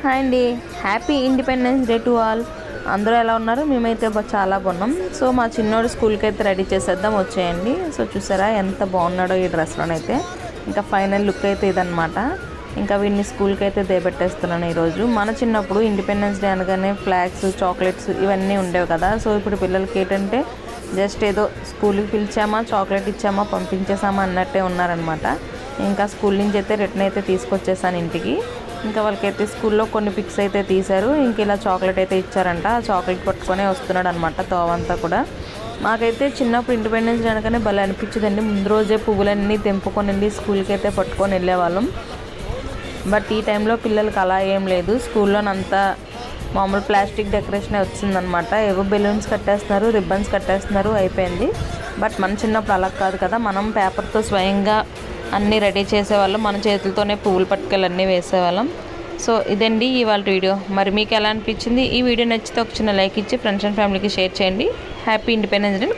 Hi అండి, happy independence day to all. అందరూ ఎలా ఉన్నారు? మేమైతే చాలా బాగున్నాం. సో మా చిన్నోడు స్కూల్కి అయితే రెడీ చేసేద్దాం వచ్చేయండి. సో చూసారా ఎంత బాగున్నాడో ఈ డ్రెస్లోనైతే. ఇంకా ఫైనల్ లుక్ అయితే ఇదనమాట. ఇంకా వీడిని స్కూల్కి అయితే దేబెట్టేస్తున్నాను ఈరోజు. మన చిన్నప్పుడు ఇండిపెండెన్స్ డే అనగానే ఫ్లాగ్స్, చాక్లెట్స్ ఇవన్నీ ఉండేవి కదా. సో ఇప్పుడు పిల్లలకి ఏంటంటే జస్ట్ ఏదో స్కూల్కి పిలిచామా, చాక్లెట్ ఇచ్చామా, పంపించేసామా అన్నట్టే ఉన్నారనమాట. ఇంకా స్కూల్ నుంచి అయితే రిటర్న్ అయితే తీసుకొచ్చేసాను ఇంటికి. ఇంకా వాళ్ళకైతే స్కూల్లో కొన్ని పిక్స్ అయితే తీశారు. ఇంక ఇలా చాక్లెట్ అయితే ఇచ్చారంట. ఆ చాక్లెట్ పట్టుకొనే వస్తున్నాడు అనమాట తోవంతా కూడా. మాకైతే చిన్నప్పుడు ఇండిపెండెన్స్ డే అనగానే భలే అనిపించదండి. ముందు రోజే పువ్వులన్నీ తెంపుకొని వెళ్ళి స్కూల్కి అయితే పట్టుకొని వెళ్ళేవాళ్ళం. బట్ ఈ టైంలో పిల్లలకి అలా ఏం లేదు. స్కూల్లోనంతా మామూలు ప్లాస్టిక్ డెకరేషనే వచ్చిందనమాట. ఏవో బెలూన్స్ కట్టేస్తున్నారు, రిబ్బన్స్ కట్టేస్తున్నారు, అయిపోయింది. బట్ మన చిన్నప్పుడు అలా కాదు కదా. మనం పేపర్తో స్వయంగా అన్నీ రెడీ చేసేవాళ్ళం. మన చేతులతోనే పువ్వులు పట్టుకెళ్ళి అన్నీ వేసేవాళ్ళం. సో ఇదండి ఇవాళ వీడియో. మరి మీకు ఎలా అనిపించింది? ఈ వీడియో నచ్చితే ఒక చిన్న లైక్ ఇచ్చి ఫ్రెండ్స్ అండ్ ఫ్యామిలీకి షేర్ చేయండి. Happy independence day.